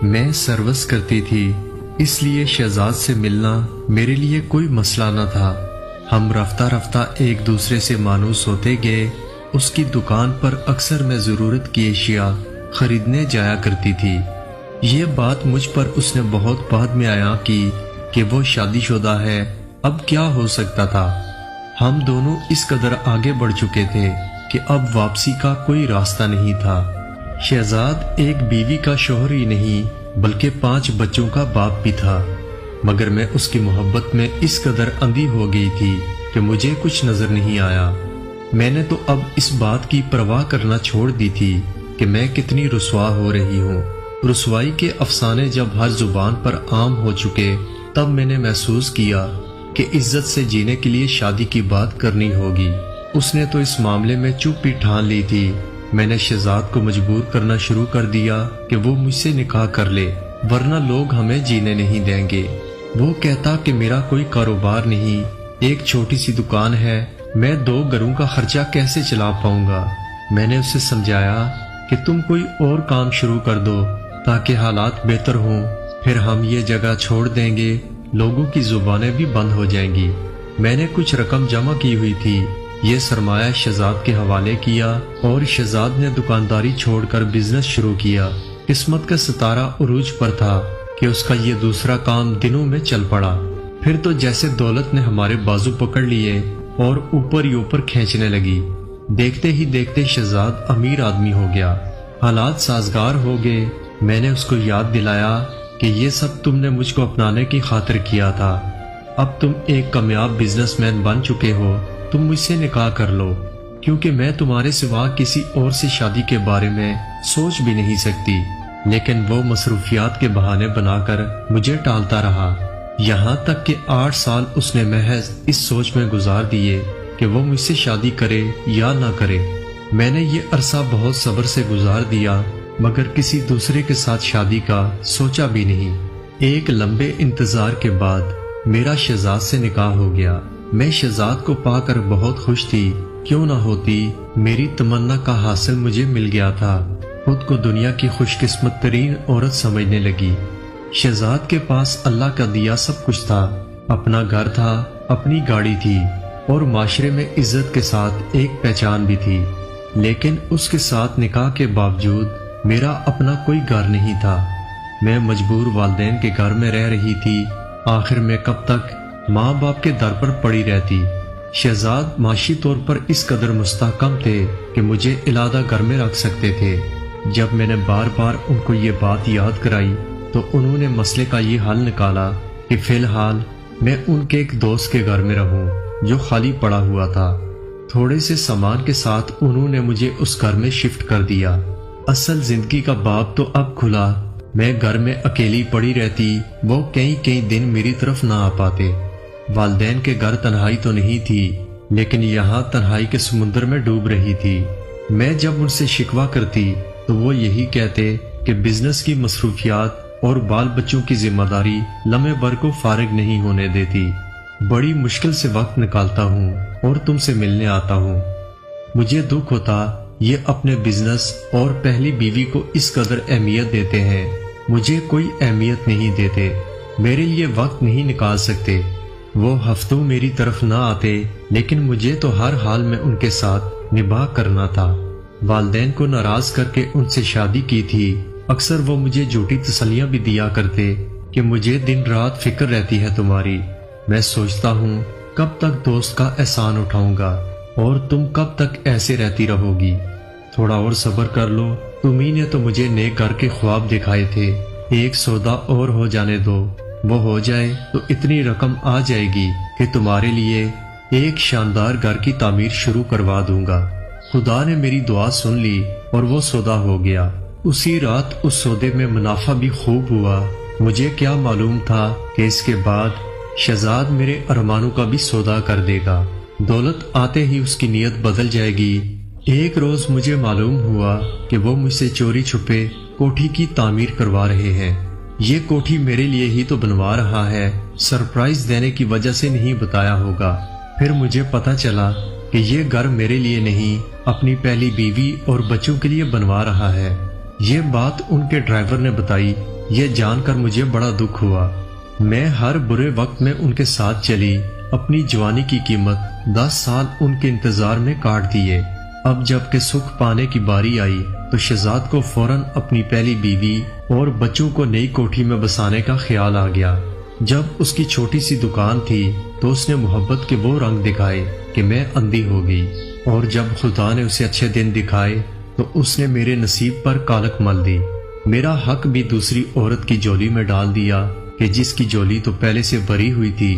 میں سروس کرتی تھی، اس لیے شہزاد سے ملنا میرے لیے کوئی مسئلہ نہ تھا۔ ہم رفتہ رفتہ ایک دوسرے سے مانوس ہوتے گئے۔ اس کی دکان پر اکثر میں ضرورت کی اشیاء خریدنے جایا کرتی تھی۔ یہ بات مجھ پر اس نے بہت بعد میں آیا کی کہ وہ شادی شدہ ہے، اب کیا ہو سکتا تھا۔ ہم دونوں اس قدر آگے بڑھ چکے تھے کہ اب واپسی کا کوئی راستہ نہیں تھا۔ شہزاد ایک بیوی کا شوہر ہی نہیں بلکہ 5 بچوں کا باپ بھی تھا، مگر میں اس کی محبت میں اس قدر اندھی ہو گئی تھی کہ مجھے کچھ نظر نہیں آیا۔ میں نے تو اب اس بات کی پرواہ کرنا چھوڑ دی تھی کہ میں کتنی رسوا ہو رہی ہوں۔ رسوائی کے افسانے جب ہر زبان پر عام ہو چکے، تب میں نے محسوس کیا کہ عزت سے جینے کے لیے شادی کی بات کرنی ہوگی۔ اس نے تو اس معاملے میں چپ ہی ٹھان لی تھی۔ میں نے شہزاد کو مجبور کرنا شروع کر دیا کہ وہ مجھ سے نکاح کر لے، ورنہ لوگ ہمیں جینے نہیں دیں گے۔ وہ کہتا کہ میرا کوئی کاروبار نہیں، ایک چھوٹی سی دکان ہے، میں 2 گھروں کا خرچہ کیسے چلا پاؤں گا۔ میں نے اسے سمجھایا کہ تم کوئی اور کام شروع کر دو تاکہ حالات بہتر ہوں، پھر ہم یہ جگہ چھوڑ دیں گے، لوگوں کی زبانیں بھی بند ہو جائیں گی۔ میں نے کچھ رقم جمع کی ہوئی تھی، یہ سرمایہ شہزاد کے حوالے کیا اور شہزاد نے دکانداری چھوڑ کر بزنس شروع کیا۔ قسمت کا ستارہ عروج پر تھا کہ اس کا یہ دوسرا کام دنوں میں چل پڑا۔ پھر تو جیسے دولت نے ہمارے بازو پکڑ لیے اور اوپر ہی اوپر کھینچنے لگی۔ دیکھتے ہی دیکھتے شہزاد امیر آدمی ہو گیا، حالات سازگار ہو گئے۔ میں نے اس کو یاد دلایا کہ یہ سب تم نے مجھ کو اپنانے کی خاطر کیا تھا، اب تم ایک کامیاب بزنس مین بن چکے ہو، تم مجھ سے نکاح کر لو، کیونکہ میں تمہارے سوا کسی اور سے شادی کے بارے میں سوچ بھی نہیں سکتی۔ لیکن وہ مصروفیات کے بہانے بنا کر مجھے ٹالتا رہا، یہاں تک کہ 8 سال اس نے محض اس سوچ میں گزار دیے کہ وہ مجھ سے شادی کرے یا نہ کرے۔ میں نے یہ عرصہ بہت صبر سے گزار دیا، مگر کسی دوسرے کے ساتھ شادی کا سوچا بھی نہیں۔ ایک لمبے انتظار کے بعد میرا شہزاد سے نکاح ہو گیا۔ میں شہزاد کو پا کر بہت خوش تھی، کیوں نہ ہوتی، میری تمنا کا حاصل مجھے مل گیا تھا۔ خود کو دنیا کی خوش قسمت ترین عورت سمجھنے لگی۔ شہزاد کے پاس اللہ کا دیا سب کچھ تھا، اپنا گھر تھا، اپنی گاڑی تھی اور معاشرے میں عزت کے ساتھ ایک پہچان بھی تھی، لیکن اس کے ساتھ نکاح کے باوجود میرا اپنا کوئی گھر نہیں تھا۔ میں مجبور والدین کے گھر میں رہ رہی تھی، آخر میں کب تک ماں باپ کے در پر پڑی رہتی۔ شہزاد معاشی طور پر اس قدر مستحکم تھے کہ مجھے علیحدہ گھر میں رکھ سکتے تھے۔ جب میں نے بار بار ان کو یہ بات یاد کرائی تو انہوں نے مسئلے کا یہ حل نکالا کہ فی الحال میں ان کے ایک دوست کے گھر میں رہوں جو خالی پڑا ہوا تھا۔ تھوڑے سے سامان کے ساتھ انہوں نے مجھے اس گھر میں شفٹ کر دیا۔ اصل زندگی کا باب تو اب کھلا۔ میں گھر میں اکیلی پڑی رہتی، وہ کئی دن میری طرف نہ آ پاتے۔ والدین کے گھر تنہائی تو نہیں تھی، لیکن یہاں تنہائی کے سمندر میں ڈوب رہی تھی۔ میں جب ان سے شکوہ کرتی تو وہ یہی کہتے کہ بزنس کی مصروفیات اور بال بچوں کی ذمہ داری لمحے بھر کو فارغ نہیں ہونے دیتی۔ بڑی مشکل سے وقت نکالتا ہوں اور تم سے ملنے آتا ہوں۔ مجھے دکھ ہوتا یہ اپنے بزنس اور پہلی بیوی کو اس قدر اہمیت دیتے ہیں، مجھے کوئی اہمیت نہیں دیتے، میرے لیے وقت نہیں نکال سکتے۔ وہ ہفتوں میری طرف نہ آتے، لیکن مجھے تو ہر حال میں ان کے ساتھ نباہ کرنا تھا۔ والدین کو ناراض کر کے ان سے شادی کی تھی۔ اکثر وہ مجھے جھوٹی تسلیاں بھی دیا کرتے کہ مجھے دن رات فکر رہتی ہے تمہاری۔ میں سوچتا ہوں کب تک دوست کا احسان اٹھاؤں گا اور تم کب تک ایسے رہتی رہو گی۔ تھوڑا اور صبر کر لو، تمہیں نے تو مجھے نیک گھر کے خواب دکھائے تھے، ایک سودا اور ہو جانے دو، وہ ہو جائے تو اتنی رقم آ جائے گی کہ تمہارے لیے ایک شاندار گھر کی تعمیر شروع کروا دوں گا۔ خدا نے میری دعا سن لی اور وہ سودا ہو گیا۔ اسی رات اس سودے میں منافع بھی خوب ہوا۔ مجھے کیا معلوم تھا کہ اس کے بعد شہزاد میرے ارمانوں کا بھی سودا کر دے گا، دولت آتے ہی اس کی نیت بدل جائے گی۔ ایک روز مجھے معلوم ہوا کہ وہ مجھ سے چوری چھپے کوٹھی کی تعمیر کروا رہے ہیں۔ یہ کوٹھی میرے لیے ہی تو بنوا رہا ہے، سرپرائز دینے کی وجہ سے نہیں بتایا ہوگا۔ پھر مجھے پتا چلا کہ یہ گھر میرے لیے نہیں، اپنی پہلی بیوی اور بچوں کے لیے بنوا رہا ہے۔ یہ بات ان کے ڈرائیور نے بتائی۔ یہ جان کر مجھے بڑا دکھ ہوا۔ میں ہر برے وقت میں ان کے ساتھ چلی، اپنی جوانی کی قیمت 10 سال ان کے انتظار میں کاٹ دیے۔ اب جب کہ سکھ پانے کی باری آئی تو شہزاد کو فوراً اپنی پہلی بیوی اور بچوں کو نئی کوٹھی میں بسانے کا خیال آ گیا۔ جب اس کی چھوٹی سی دکان تھی تو اس نے محبت کے وہ رنگ دکھائے کہ میں اندھی ہو گئی، اور جب خدا نے اسے اچھے دن دکھائے تو اس نے میرے نصیب پر کالک مل دی۔ میرا حق بھی دوسری عورت کی جولی میں ڈال دیا کہ جس کی جولی تو پہلے سے بھری ہوئی تھی۔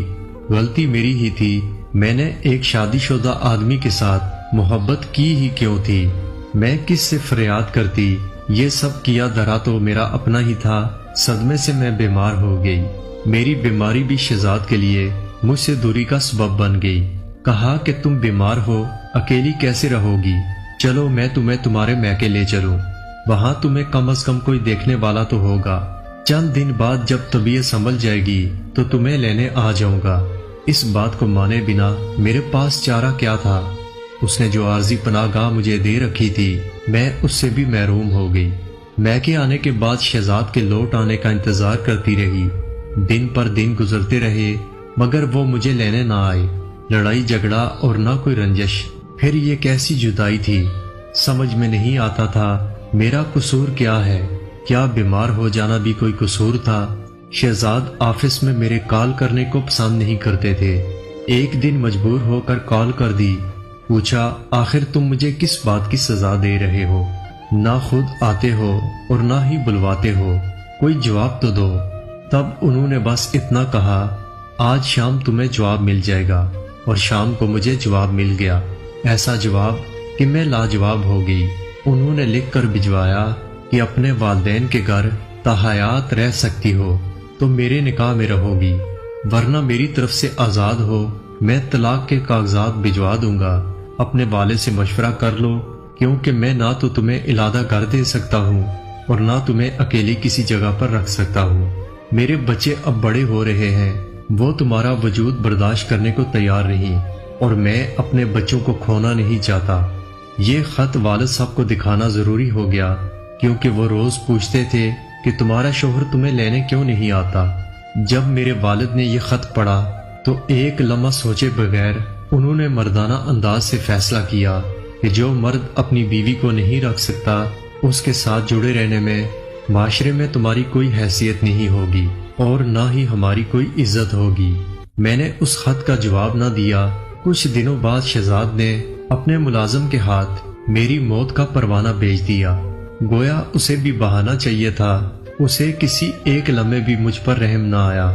غلطی میری ہی تھی، میں نے ایک شادی شدہ آدمی کے ساتھ محبت کی ہی کیوں تھی؟ میں کس سے فریاد کرتی؟ یہ سب کیا دھرا تو میرا اپنا ہی تھا۔ صدمے سے میں بیمار ہو گئی۔ میری بیماری بھی شہزاد کے لیے مجھ سے دوری کا سبب بن گئی۔ کہا کہ تم بیمار ہو، اکیلی کیسے رہو گی؟ چلو میں تمہیں تمہارے میکے لے چلوں، وہاں تمہیں کم از کم کوئی دیکھنے والا تو ہوگا۔ چند دن بعد جب طبیعت سنبھل جائے گی تو تمہیں لینے آ جاؤں گا۔ اس بات کو مانے بنا میرے پاس چارہ کیا تھا؟ اس نے جو عارضی پناہ گاہ مجھے دے رکھی تھی میں اس سے بھی محروم ہو گئی۔ میکے آنے کے بعد شہزاد کے لوٹ آنے کا انتظار کرتی رہی۔ دن پر دن گزرتے رہے مگر وہ مجھے لینے نہ آئے۔ لڑائی جھگڑا اور نہ کوئی رنجش۔ پھر یہ کیسی جدائی تھی؟ سمجھ میں نہیں آتا تھا میرا قصور کیا ہے؟ کیا بیمار ہو جانا بھی کوئی قصور تھا؟ شہزاد آفس میں میرے کال کرنے کو پسند نہیں کرتے تھے۔ ایک دن مجبور ہو کر کال کر دی۔ پوچھا آخر تم مجھے کس بات کی سزا دے رہے ہو؟ نہ خود آتے ہو اور نہ ہی بلواتے ہو، کوئی جواب تو دو۔ تب انہوں نے بس اتنا کہا آج شام تمہیں جواب مل جائے گا، اور شام کو مجھے جواب مل گیا۔ ایسا جواب کہ میں لاجواب ہو گئی۔ انہوں نے لکھ کر بھجوایا کہ اپنے والدین کے گھر تاحیات رہ سکتی ہو تو میرے نکاح میں رہو گی، ورنہ میری طرف سے آزاد ہو میں طلاق کے کاغذات بھجوا دوں گا۔ اپنے والد سے مشورہ کر لو، کیونکہ میں نہ تو تمہیں علادہ گھر دے سکتا ہوں اور نہ تمہیں اکیلی کسی جگہ پر رکھ سکتا ہوں۔ میرے بچے اب بڑے ہو رہے ہیں، وہ تمہارا وجود برداشت کرنے کو تیار نہیں، اور میں اپنے بچوں کو کھونا نہیں چاہتا۔ یہ خط والد صاحب کو دکھانا ضروری ہو گیا، کیونکہ وہ روز پوچھتے تھے کہ تمہارا شوہر تمہیں لینے کیوں نہیں آتا۔ جب میرے والد نے یہ خط پڑھا تو ایک لمحہ سوچے بغیر انہوں نے مردانہ انداز سے فیصلہ کیا کہ جو مرد اپنی بیوی کو نہیں رکھ سکتا اس کے ساتھ جڑے رہنے میں معاشرے میں تمہاری کوئی حیثیت نہیں ہوگی اور نہ ہی ہماری کوئی عزت ہوگی۔ میں نے اس خط کا جواب نہ دیا۔ کچھ دنوں بعد شہزاد نے اپنے ملازم کے ہاتھ میری موت کا پروانہ بھیج دیا۔ گویا اسے بھی بہانہ چاہیے تھا۔ اسے کسی ایک لمحے بھی مجھ پر رحم نہ آیا۔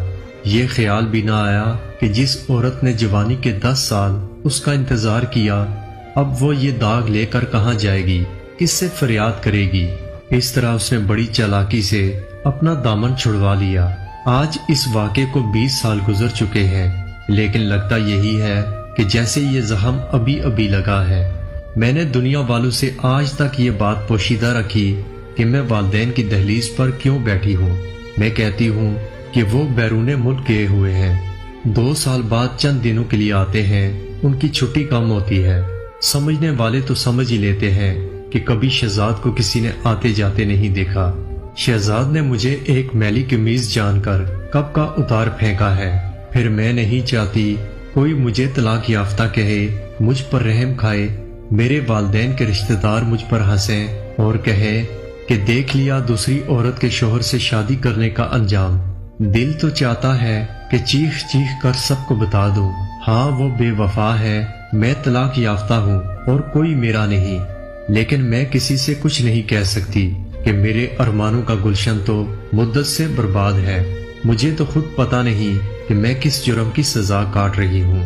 یہ خیال بھی نہ آیا کہ جس عورت نے جوانی کے 10 سال اس کا انتظار کیا اب وہ یہ داغ لے کر کہاں جائے گی، کس سے فریاد کرے گی۔ اس طرح اس نے بڑی چالاکی سے اپنا دامن چھڑوا لیا۔ آج اس واقعے کو 20 سال گزر چکے ہیں، لیکن لگتا یہی ہے کہ جیسے یہ زخم ابھی ابھی لگا ہے۔ میں نے دنیا والوں سے آج تک یہ بات پوشیدہ رکھی کہ میں والدین کی دہلیز پر کیوں بیٹھی ہوں۔ میں کہتی ہوں کہ وہ بیرون ملک گئے ہوئے ہیں، 2 سال بعد چند دنوں کے لیے آتے ہیں، ان کی چھٹی کم ہوتی ہے۔ سمجھنے والے تو سمجھ ہی لیتے ہیں کہ کبھی شہزاد کو کسی نے آتے جاتے نہیں دیکھا۔ شہزاد نے مجھے ایک میلی قمیض جان کر کب کا اتار پھینکا ہے۔ پھر میں نہیں چاہتی کوئی مجھے طلاق یافتہ کہے، مجھ پر رحم کھائے، میرے والدین کے رشتہ دار مجھ پر ہنسیں اور کہے کہ دیکھ لیا دوسری عورت کے شوہر سے شادی کرنے کا انجام۔ دل تو چاہتا ہے کہ چیخ چیخ کر سب کو بتا دوں، ہاں وہ بے وفا ہے، میں طلاق یافتہ ہوں اور کوئی میرا نہیں، لیکن میں کسی سے کچھ نہیں کہہ سکتی کہ میرے ارمانوں کا گلشن تو مدت سے برباد ہے۔ مجھے تو خود پتہ نہیں کہ میں کس جرم کی سزا کاٹ رہی ہوں۔